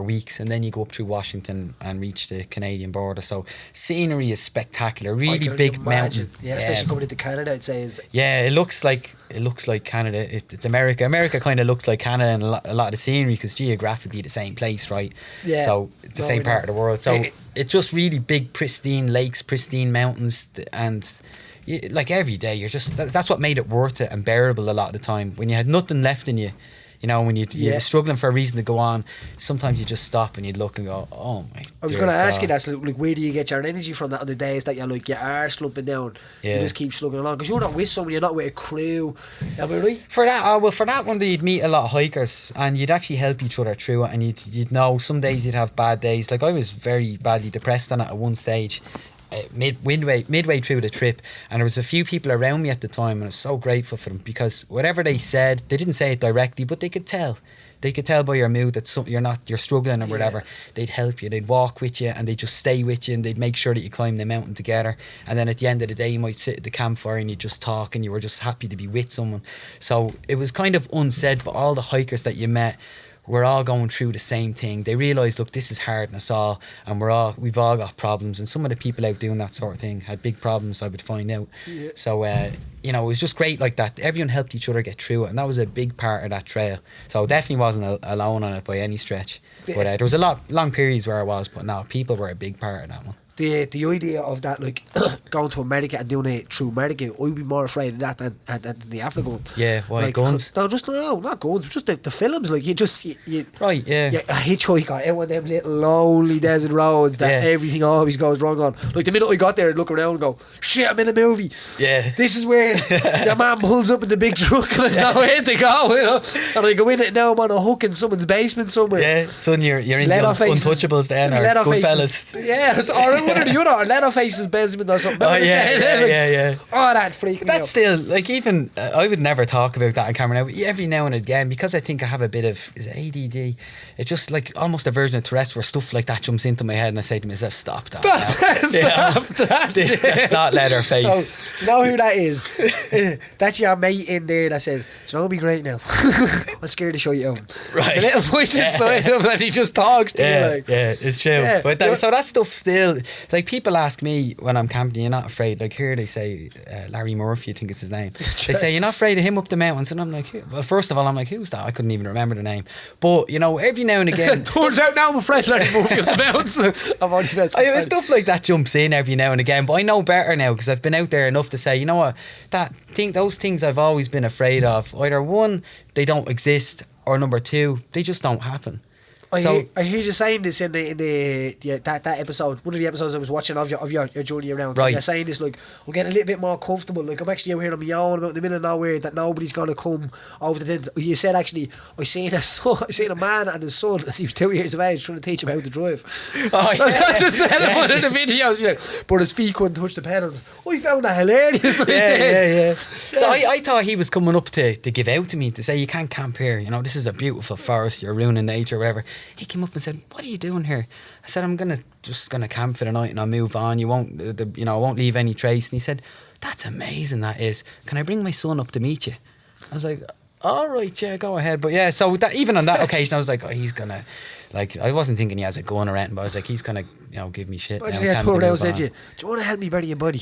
weeks, and then you go up through Washington and reach the Canadian border. So scenery is spectacular, I really can only big imagine. mountain. Yeah, especially coming into Canada, I'd say is. Yeah, it looks like Canada. It's America. America kind of looks like Canada in a lot of the scenery because geographically the same place, right? Yeah. So the No, same we part know. of the world. So Eh, it's just really big, pristine lakes, pristine mountains, and like every day you're just that's what made it worth it and bearable a lot of the time. When you had nothing left in you, you know, when you're struggling for a reason to go on, sometimes you just stop and you'd look and go, oh my. I was going to ask you that, so like, where do you get your energy from that on the days that you're like, you are slumping down? Yeah. You just keep slugging along because you're not with someone, you're not with a crew. Am I right? For that one, you'd meet a lot of hikers, and you'd actually help each other through it. And you'd know some days you'd have bad days. Like I was very badly depressed on it at one stage, midway through the trip, and there was a few people around me at the time, and I was so grateful for them because whatever they said, they didn't say it directly, but they could tell. They could tell by your mood that you're struggling or whatever. They'd help you, they'd walk with you, and they'd just stay with you, and they'd make sure that you climb the mountain together. And then at the end of the day, you might sit at the campfire and you just talk, and you were just happy to be with someone. So it was kind of unsaid, but all the hikers that you met we're all going through the same thing. They realise, look, this is hard on us all, and we've all got problems. And some of the people out doing that sort of thing had big problems, I would find out. Yeah. So, you know, it was just great like that. Everyone helped each other get through it, and that was a big part of that trail. So I definitely wasn't alone on it by any stretch. Yeah. But there was long periods where I was, but no, people were a big part of that one. The idea of that, like going to America and doing it through America, I'd be more afraid of that than the Africa one. Yeah, why, like, guns? No, not guns. Just the films. Like you right, yeah. A hitchhiker out on them little lonely desert roads that everything always goes wrong on. Like the minute I got there, I'd look around and go, "Shit, I'm in a movie." Yeah, this is where your man pulls up in the big truck and I know where to go. You know, and I go in it now. I'm on a hook in someome's basement somewhere. Yeah, son, you're in the Untouchables then, or Goodfellas. Yeah, or one or the other, or Leatherface's basement or something. Oh yeah. Oh, that freaking. That's still like even I would never talk about that on camera now. But every now and again, because I think I have a bit of ADD. It's just like almost a version of Tourette's where stuff like that jumps into my head, and I say to myself, "Stop that! Stop that! That's not Leatherface." Oh, do you know who that is? That's your mate in there that says, "Do you know what'd be great now? I'm scared to show you out." Right. The little voice inside him that he just talks to you. Like. Yeah, it's true. Yeah. But so that stuff still, like people ask me when I'm camping, "You're not afraid?" Like here they say Larry Murphy, I think is his name. They say, "You're not afraid of him up the mountains?" And I'm like, well, first of all, I'm like, who's that? I couldn't even remember the name. But you know, every now and again, turns out now I'm afraid Larry Murphy up the mountains. I'm only stuff like that jumps in every now and again. But I know better now because I've been out there enough to say, you know what, those things I've always been afraid of. Either one, they don't exist, or number two, they just don't happen. I hear you saying this in that episode, one of the episodes I was watching of your journey around. Right. You're saying this like, I'm getting a little bit more comfortable. Like I'm actually out here on my own, about in the middle of nowhere, that nobody's gonna come over the thing. You said actually, I seen a man and his son. He was 2 years of age trying to teach him how to drive. Oh, yeah. I just said in one of the videos, but his feet couldn't touch the pedals. I found that hilarious. Yeah. So I thought he was coming up to give out to me, to say you can't camp here. You know, this is a beautiful forest. You're ruining nature, or whatever. He came up and said, "What are you doing here?" I said, "I'm just gonna camp for the night and I'll move on. I won't leave any trace." And he said, "That's amazing. That is. Can I bring my son up to meet you?" I was like, "All right, yeah, go ahead." But yeah, so that, even on that occasion, I was like, "Oh, he's gonna." Like, I wasn't thinking he has a gun or anything, but I was like, he's gonna, give me shit. Imagine he had turned around and said, "Do you want to help me bury your buddy?"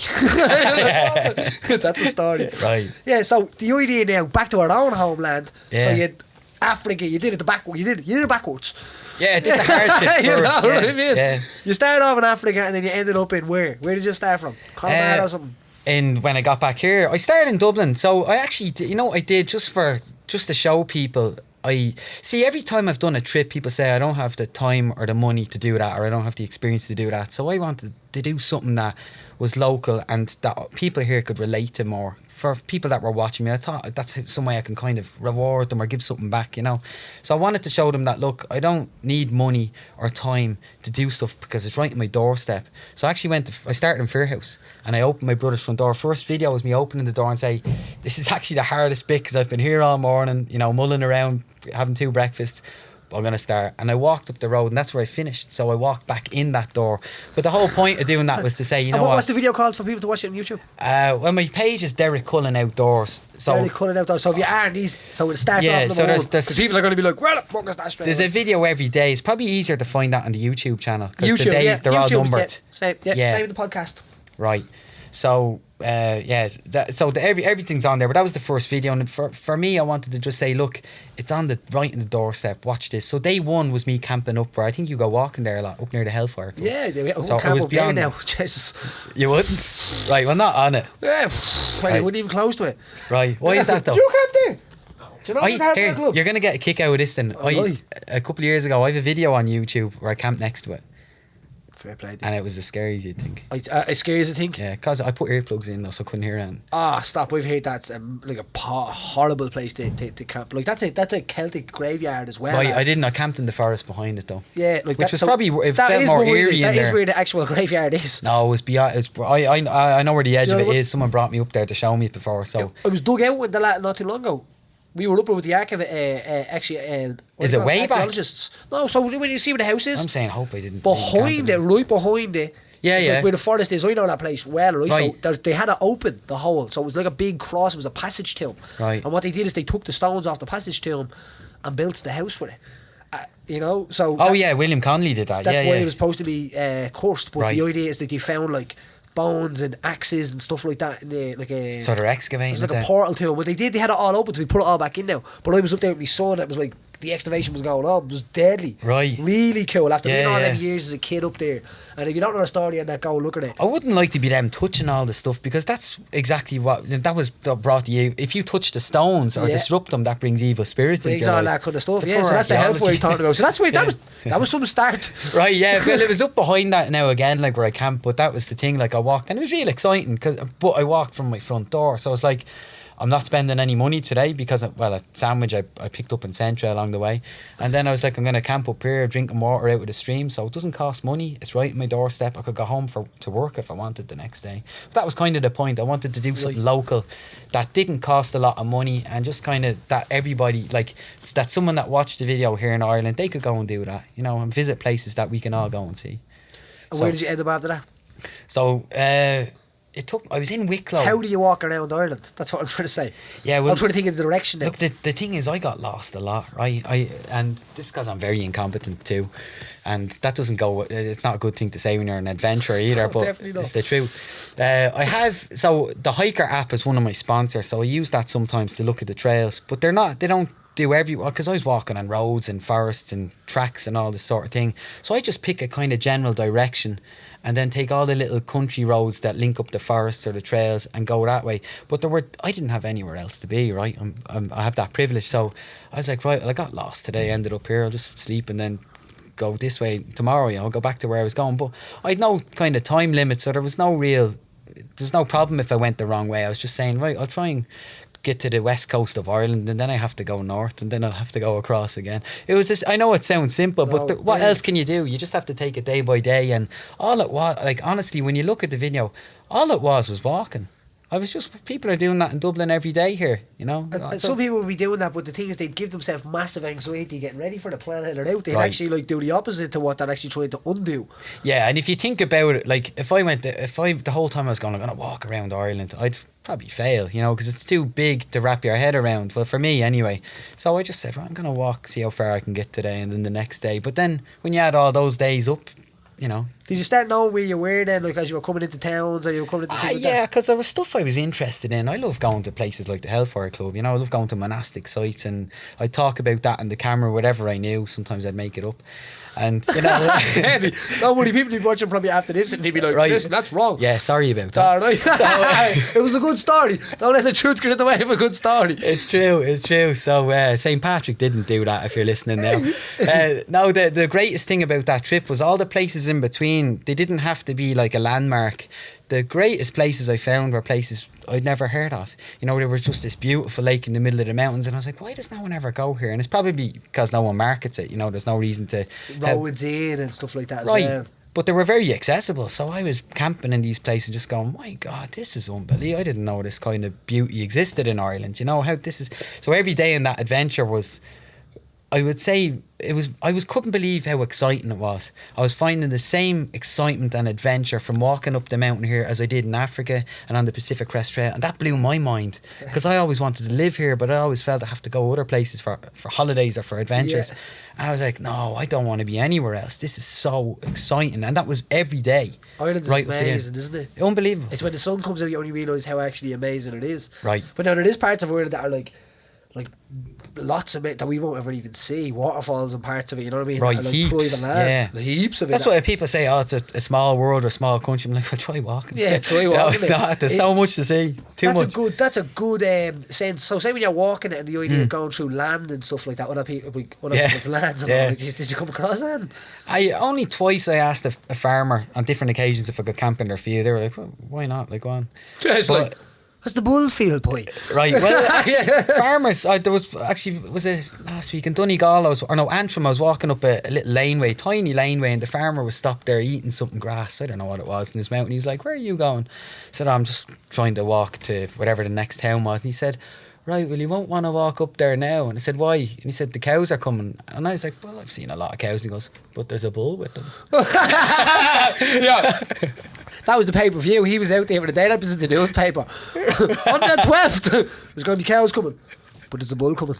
That's a story. Right. Yeah. So the idea now, back to our own homeland. Yeah. So you had Africa, you did it backwards. You did it backwards. Yeah, I did the hard shit first. You know what I mean? Yeah. You started off in Africa and then you ended up in where? Where did you start from? Colorado or something? And when I got back here, I started in Dublin. So I actually, I did just to show people. I see, every time I've done a trip, people say I don't have the time or the money to do that, or I don't have the experience to do that. So I wanted to do something that was local and that people here could relate to more. For people that were watching me, I thought that's some way I can kind of reward them or give something back, So I wanted to show them that, look, I don't need money or time to do stuff because it's right on my doorstep. So I actually I started in Fairhouse and I opened my brother's front door. First video was me opening the door and say, this is actually the hardest bit because I've been here all morning, mulling around, having 2 breakfasts. I'm going to start. And I walked up the road and that's where I finished. So I walked back in that door. But the whole point of doing that was to say, what's the video called for people to watch it on YouTube? Well, my page is Derek Cullen Outdoors. So Derek Cullen Outdoors. So if you are these, so it starts off on the road. Because people are going to be like, where the fuck is that straight There's a video every day. It's probably easier to find that on the YouTube channel. Because the YouTube, days, they're all numbered. Same with the podcast. Right. So everything's on there, but that was the first video, and for me, I wanted to just say, look, it's on the right in the doorstep. Watch this. So day 1 was me camping up where I think you go walking there a lot, up near the Hellfire Club. Yeah, so it was beyond now. Jesus, you wouldn't, right? Well, not on it. Yeah, right. You wouldn't even close to it. Right. Why is that though? You camp there. Do you know here, club? You're gonna get a kick out of this. Then a couple of years ago, I have a video on YouTube where I camped next to it. Fair play. And it was as scary as you'd think. As scary as you think? Yeah, because I put earplugs in though, so I couldn't hear it. Stop. I've heard that's like a horrible place to camp. Like that's a Celtic graveyard as well. Right, I didn't. I camped in the forest behind it though. Yeah, like which was probably, it felt more eerie in there. That is where the actual graveyard is. No, it was beyond. I know where the edge of it is. Someone brought me up there to show me before. So I was dug out with not too long ago. We were up with the archivist, is it way back? No, so when you see where the house is, I'm saying, hope I didn't. Right behind it. Yeah. Like where the forest is, I know that place well, right? Right. So they had it open, the hole, so it was like a big cross. It was a passage to him. Right. And what they did is they took the stones off the passage to him and built the house with it. So. William Connolly did that. That's why it was supposed to be cursed, but right. the idea is that they found like bones and axes and stuff like that in the so they're excavating. It was like a portal to them. What they did, they had it all open, so we put it all back in now. But I was up there with my son. It was like the excavation was going on. It was deadly. Right. Really cool. After being all them years as a kid up there, and if you don't know the story on that, go look at it. I wouldn't like to be them touching all the stuff because that's exactly what brought the. If you touch the stones or disrupt them, that brings evil spirits into your life. That kind of stuff. Yeah, so that's the hellfire he's talking about. So that's where that was some start. Right. Yeah. Well, it was up behind that now again, like where I camped. But that was the thing. Like I walked, and it was really exciting but I walked from my front door, so it's like, I'm not spending any money today because a sandwich I picked up in Centra along the way, and then I was like, I'm going to camp up here drinking water out of the stream, so it doesn't cost money, it's right at my doorstep. I could go home to work if I wanted the next day. But that was kind of the point. I wanted to do something local that didn't cost a lot of money, and just kind of that everybody, like that someone that watched the video here in Ireland, they could go and do that, and visit places that we can all go and see. And where did you end up after that? So I was in Wicklow. How do you walk around Ireland? That's what I'm trying to say. Yeah, well, I'm trying to think of the direction now. Look, the thing is, I got lost a lot, right? And this is because I'm very incompetent too, and that doesn't go. It's not a good thing to say when you're an adventurer either, but it's the truth. So the Hiker app is one of my sponsors, so I use that sometimes to look at the trails, but they don't do because I was walking on roads and forests and tracks and all this sort of thing. So I just pick a kind of general direction and then take all the little country roads that link up the forests or the trails and go that way. But I didn't have anywhere else to be, right? I have that privilege. So I was like, right, well, I got lost today, ended up here, I'll just sleep and then go this way tomorrow, you know, go back to where I was going. But I'd no kind of time limit, so there's no problem if I went the wrong way. I was just saying, right, I'll try and get to the west coast of Ireland, and then I have to go north, and then I'll have to go across again. It was just, I know it sounds simple, but what else can you do? You just have to take it day by day. And all it was, like, honestly, when you look at the video, all it was walking. I was just, people are doing that in Dublin every day here, you know. And some people would be doing that, but the thing is, they'd give themselves massive anxiety getting ready for the plan that they're out. They'd actually like do the opposite to what they're actually trying to undo. Yeah, and if you think about it, like if I the whole time I was going, I'm going to walk around Ireland, I'd probably fail, you know, because it's too big to wrap your head around. Well, for me anyway. So I just said, right, I'm going to walk, see how far I can get today, and then the next day. But then when you add all those days up, you know. Did you start knowing where you were then, like as you were coming into towns, or you were coming into things like yeah, because there was stuff I was interested in. I love going to places like the Hellfire Club, you know. I love going to monastic sites, and I'd talk about that on the camera, whatever I knew. Sometimes I'd make it up. And, you know, not many people be watching probably after this, and they'd be like, listen, that's wrong. Yeah, sorry about that. It's all right. It was a good story. Don't let the truth get in the way of a good story. It's true. So St. Patrick didn't do that, if you're listening now. No, the greatest thing about that trip was all the places in between. They didn't have to be like a landmark. The greatest places I found were places I'd never heard of. You know, there was just this beautiful lake in the middle of the mountains, and I was like, why does no one ever go here? And it's probably because no one markets it, you know, there's no reason to... Roads in and stuff like that as well. But they were very accessible, so I was camping in these places just going, my God, this is unbelievable. I didn't know this kind of beauty existed in Ireland, you know, how this is... So every day in that adventure was... I would say couldn't believe how exciting it was. I was finding the same excitement and adventure from walking up the mountain here as I did in Africa and on the Pacific Crest Trail, and that blew my mind because I always wanted to live here, but I always felt I have to go other places for holidays or for adventures. And I was like, no, I don't want to be anywhere else. This is so exciting, and that was every day. Ireland's amazing, isn't it? Unbelievable. It's when the sun comes out you only realise how actually amazing it is. Right. But now there is parts of Ireland that are like lots of it that we won't ever even see, waterfalls and parts of it, you know what I mean? Right, like heaps. Land, heaps of it. That's why people say, oh, it's a small world or a small country. I'm like, well, try walking. Yeah, try walking. No, it's not. There's so much to see. Too much. That's a good sense. So say when you're walking it and the idea of going through land and stuff like that, other people's lands, did you come across that? Only twice I asked a farmer on different occasions if I could camp in their field. They were like, well, why not? Like, go on. That's the bull field, boy. Right. Well, actually, farmers. Was it last week in Donegal? Antrim. I was walking up a little laneway, tiny laneway, and the farmer was stopped there eating something grass. I don't know what it was in this mountain. He was like, "Where are you going?" I said, "I'm just trying to walk to whatever the next town was." And he said, "Right, well, you won't want to walk up there now." And I said, "Why?" And he said, "The cows are coming." And I was like, "Well, I've seen a lot of cows." And he goes, "But there's a bull with them." Yeah. That was the pay-per-view. He was out there with the day. That was in the newspaper. On the 12th, there's going to be cows coming, but there's a bull coming.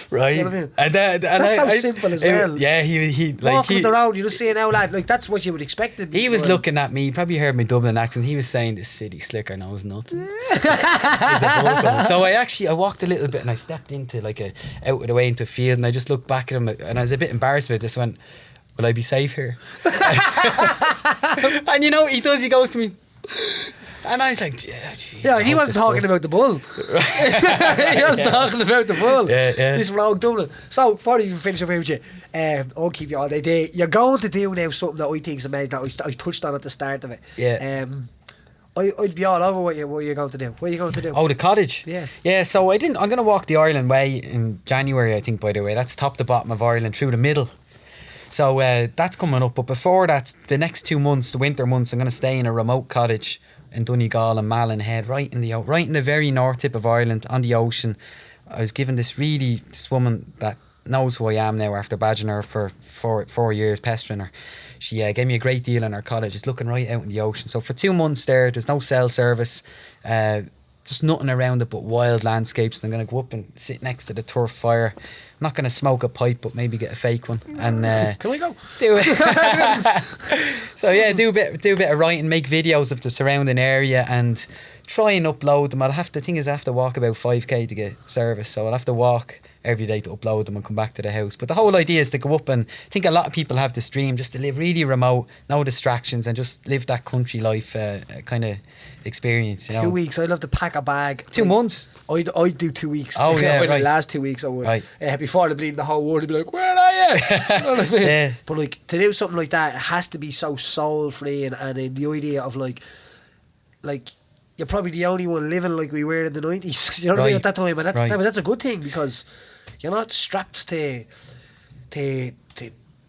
Right. You know what I mean? And that's so simple as well. Yeah, he walking around, you just see an outlet. Like, that's what you would expect. He was looking at me. He probably heard my Dublin accent. He was saying, "This city slicker knows nothing." There's a bull coming. So I walked a little bit, and I stepped into out of the way into a field, and I just looked back at him, and I was a bit embarrassed about this. I went, "Will I be safe here?" And you know what he does? He goes to me, and I was like, "Yeah, he wasn't talking about the bull. He wasn't talking about the bull. Yeah. This rogue Dublin." So before I even finish up here with you, I'll keep you all day. You're going to do now something that I think is amazing that I touched on at the start of it. Yeah. I'd be all over what you're going to do. What are you going to do? Oh, the cottage. Yeah. Yeah. So I'm going to walk the Ireland Way in January, I think. By the way, that's top to bottom of Ireland through the middle. So that's coming up. But before that, the next 2 months, the winter months, I'm going to stay in a remote cottage in Donegal and Malin Head, right in the very north tip of Ireland, on the ocean. I was given this woman that knows who I am now after badgering her for 4 years, pestering her. She gave me a great deal on her cottage. It's looking right out in the ocean. So for 2 months there's no cell service. Just nothing around it but wild landscapes. And I'm going to go up and sit next to the turf fire. I'm not going to smoke a pipe, but maybe get a fake one. And can we go? Do it. So yeah, do a bit of writing, make videos of the surrounding area, and try and upload them. The thing is, I have to walk about 5k to get service, so I'll have to walk every day to upload them and come back to the house. But the whole idea is to go up, and I think a lot of people have this dream just to live really remote, no distractions, and just live that country life kind of experience, you know. 2 weeks. I'd love to pack a bag. 2 months. I'd do 2 weeks. Oh, yeah, The right. last 2 weeks I would. Right. Before the bleeding, the whole world would be like, where are you? You know what I mean? Yeah. But like, to do something like that, it has to be so soul free, and in the idea of like you're probably the only one living like we were in the 90s. You know what I mean? At that time, and that's a good thing, because you're not strapped to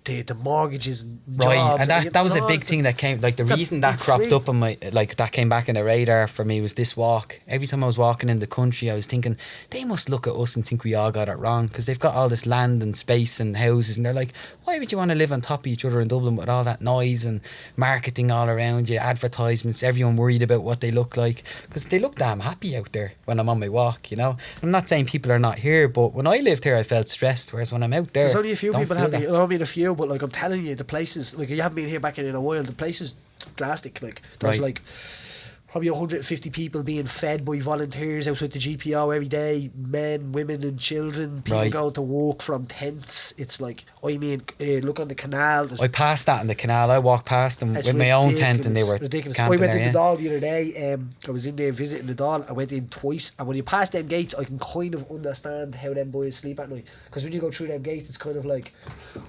the mortgages and jobs. And that was a big thing that came, like the reason that cropped up on my, like that came back in the radar for me was this walk. Every time I was walking in the country, I was thinking, they must look at us and think we all got it wrong, because they've got all this land and space and houses, and they're like, why would you want to live on top of each other in Dublin with all that noise and marketing all around you, advertisements, everyone worried about what they look like, because they look damn happy out there when I'm on my walk, you know. I'm not saying people are not here, but when I lived here I felt stressed, whereas when I'm out there, there's only a few people happy. that. I don't mean a few, but like, I'm telling you, the places, like, you haven't been here back in a while, the place is drastic. Like, there's like probably 150 people being fed by volunteers outside the GPO every day, men, women and children, people going to walk from tents. It's like, I mean, look on the canal. I passed that in the canal. I walked past them with my own tent, and they were ridiculous. I went there, in the Dáil the other day. I was in there visiting the Dáil. I went in twice, and when you pass them gates, I can kind of understand how them boys sleep at night, because when you go through them gates, it's kind of like,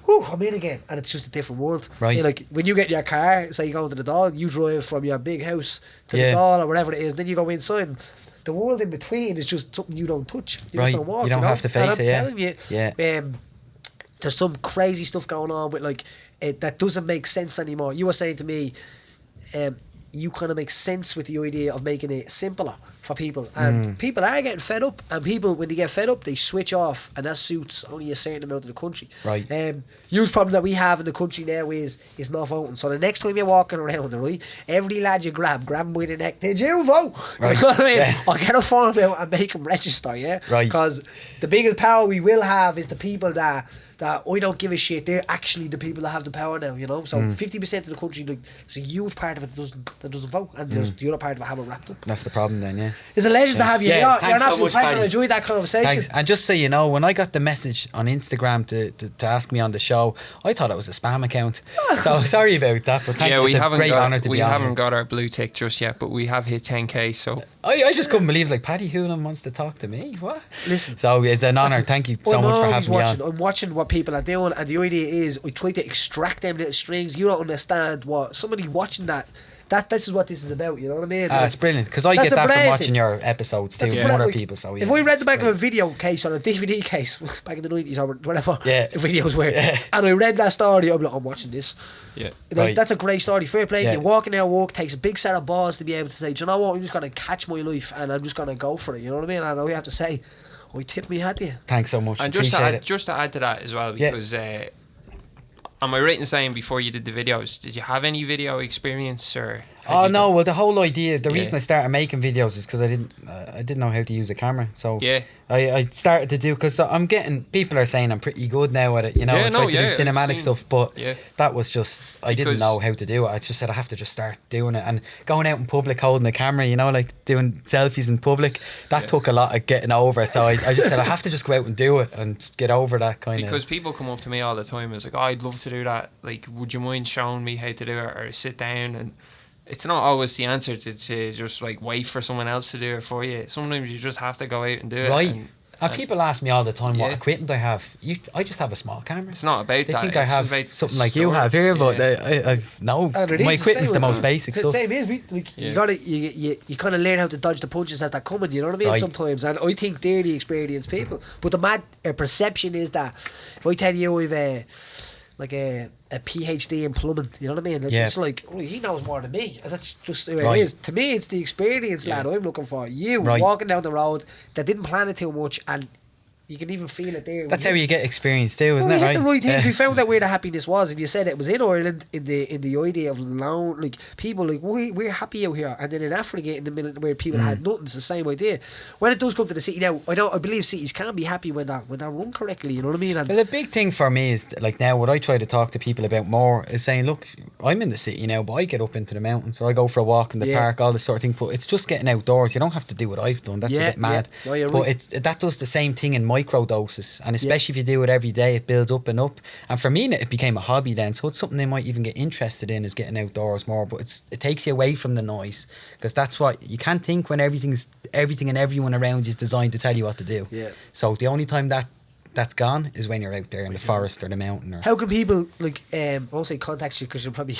whew, I'm in again, and it's just a different world. Right. You know, like, when you get in your car, say you go into the Dáil, you drive from your big house to the Dáil or whatever it is, then you go inside, and the world in between is just something you don't touch. You just don't walk. You don't have to face it. Telling you, there's some crazy stuff going on with, like, that doesn't make sense anymore. You were saying to me, you kind of make sense with the idea of making it simpler for people, and people are getting fed up, and people, when they get fed up, they switch off, and that suits only a certain amount of the country. Right. Huge problem that we have in the country now is not voting. So the next time you're walking around, right, every lad you grab him by the neck, did you vote? Right. You know what I mean? Yeah. Or get a form out and make them register, yeah? Right. Because the biggest power we will have is the people that I don't give a shit. They're actually the people that have the power now, you know. So 50% of the country, like, there's a huge part of it that doesn't vote, and there's the other part of it have it wrapped up. That's the problem then, yeah. It's a legend to have you. Yeah, You're an thanks so absolute much, pleasure. I Paddy. enjoyed that conversation. Thanks. And just so you know, when I got the message on Instagram to ask me on the show, I thought it was a spam account. So sorry about that, but thank you. It's a great honour to be on. We haven't got our blue tick just yet, but we have hit 10k. So I just couldn't believe, like, Paddy Holohan wants to talk to me. What? Listen. So it's an honour. Thank you so much for having me on. I'm watching what people are doing, and the idea is I try to extract them little strings. You don't understand what somebody watching that. This is what this is about. You know what I mean? It's brilliant, because I get that from watching your episodes too, from other people. So yeah, if I read the back of a video case or a DVD case back in the 90s or whatever, the videos were, and I read that story, I'm like, I'm watching this. Yeah, like, that's a great story. Fair play. You're walking out walk takes a big set of balls to be able to say, do you know what? I'm just gonna catch my life and I'm just gonna go for it. You know what I mean? And all you have to say, I tip me hat to you. Thanks so much. And just to add to that as well, because am I right in saying before you did the videos, did you have any video experience or? Oh no! Well, the whole idea, the reason I started making videos is because I didn't know how to use a camera. So I started to do, because I'm getting, people are saying I'm pretty good now at it. You know, I tried to do cinematic stuff, but that was just, I didn't know how to do it. I just said I have to just start doing it, and going out in public holding the camera. You know, like doing selfies in public. That took a lot of getting over. So I just said I have to just go out and do it and get over that kind of. Because people come up to me all the time and it's like, oh, I'd love to do that. Like, would you mind showing me how to do it, or sit down? And it's not always the answer to just like wait for someone else to do it for you. Sometimes you just have to go out and do it. Right. And people ask me all the time what equipment I have. I just have a small camera. It's not about they that. think I have something like you have here, but I've no. My equipment's the most basic stuff. The same is, you kind of learn how to dodge the punches as they're coming. You know what I mean? Sometimes, and I think they're the experienced people. But the mad perception is that if I tell you I've like a PhD in plumbing, you know what I mean? Like, it's like, oh, he knows more than me, and that's just the way it is. To me, it's the experience, lad, I'm looking for. You walking down the road that didn't plan it too much, and you can even feel it there. That's how you get experience too, isn't it? Right? The right things. We found out where the happiness was, and you said it was in Ireland, in the idea of lone, like people like we're happy out here, and then in Africa, in the middle where people had nothing, it's the same idea. When it does come to the city now, I believe cities can be happy when they're run correctly. You know what I mean? And the big thing for me is, like, now what I try to talk to people about more is saying, look, I'm in the city now, but I get up into the mountains, or I go for a walk in the park, all this sort of thing. But it's just getting outdoors. You don't have to do what I've done. That's a bit mad. No, you're but right. that does the same thing in micro doses, and especially if you do it every day, it builds up and up. And for me, it became a hobby then. So it's something they might even get interested in, is getting outdoors more. But it takes you away from the noise, because that's what you can't think when everything and everyone around you is designed to tell you what to do. Yeah. So the only time that's gone is when you're out there in the forest or the mountain. Or How can people, like, I won't say contact you, because you'll probably,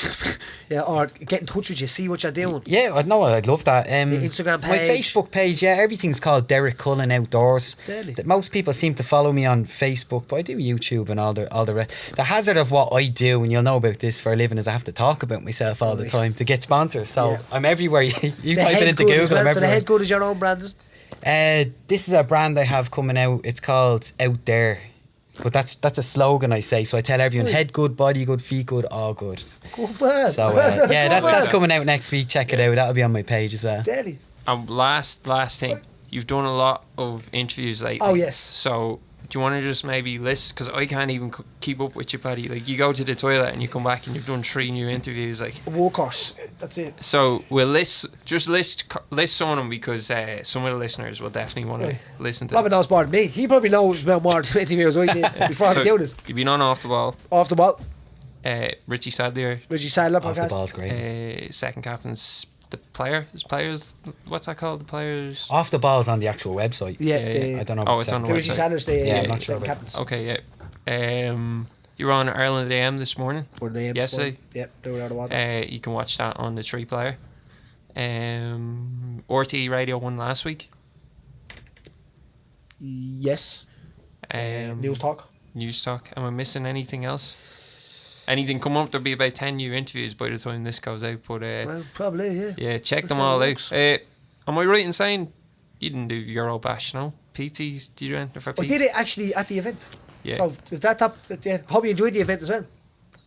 or get in touch with you, see what you're doing? Yeah, I'd know. I'd love that. Instagram my page. Facebook page. Yeah, everything's called Derek Cullen Outdoors. Deadly. Most people seem to follow me on Facebook, but I do YouTube and all the rest. The hazard of what I do, and you'll know about this for a living, is I have to talk about myself all the time to get sponsors. So I'm everywhere. You type it into Google, I'm So the everywhere. Head Good is your own brand, is it? This is a brand I have coming out. It's called Out There. But that's a slogan I say. So I tell everyone, head good, body good, feet good, all good. Good man. So that's coming out next week. Check it out. That'll be on my page as well. Deadly. Last thing, you've done a lot of interviews lately. Oh, yes. So do you want to just maybe list, because I can't even keep up with you, Paddy. Like, you go to the toilet and you come back and you've done 3 new interviews. Like, Workhorse. That's it. so we'll list some of them, because some of the listeners will definitely want to listen to Probably them. knows more than me. He probably knows about more interviews I did before I do this. You've been on Off the Ball. Off the Ball. Richie Sadlier, Reggie Sadler Off the podcast. ball's great. second captain's the players. What's that called? The players. Off the ball's on the actual website. Yeah. I don't know. Oh, about it's on the second. Reggie website. Sadler's the Yeah, I'm not sure second about captains. Okay, yeah. You were on Ireland AM this morning. Or the names. Yesterday. Yep, they were out of water. You can watch that on the 3 Player. RTE Radio 1 last week. Yes. News Talk. News Talk. Am I missing anything else? Anything come up? There'll be about 10 new interviews by the time this goes out. But Well, probably, yeah. yeah, check That's them how all it out. works. Am I right in saying you didn't do Euro Bash? No, PTs. Did you enter for I PT? did it actually at the event. Yeah. So hope you enjoyed the event as well.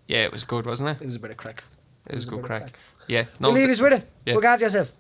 Yeah, it was good, wasn't it? It was a bit of crack. It was a good bit of crack. Yeah. No. We'll leave us with it. Yeah. Look after yourself.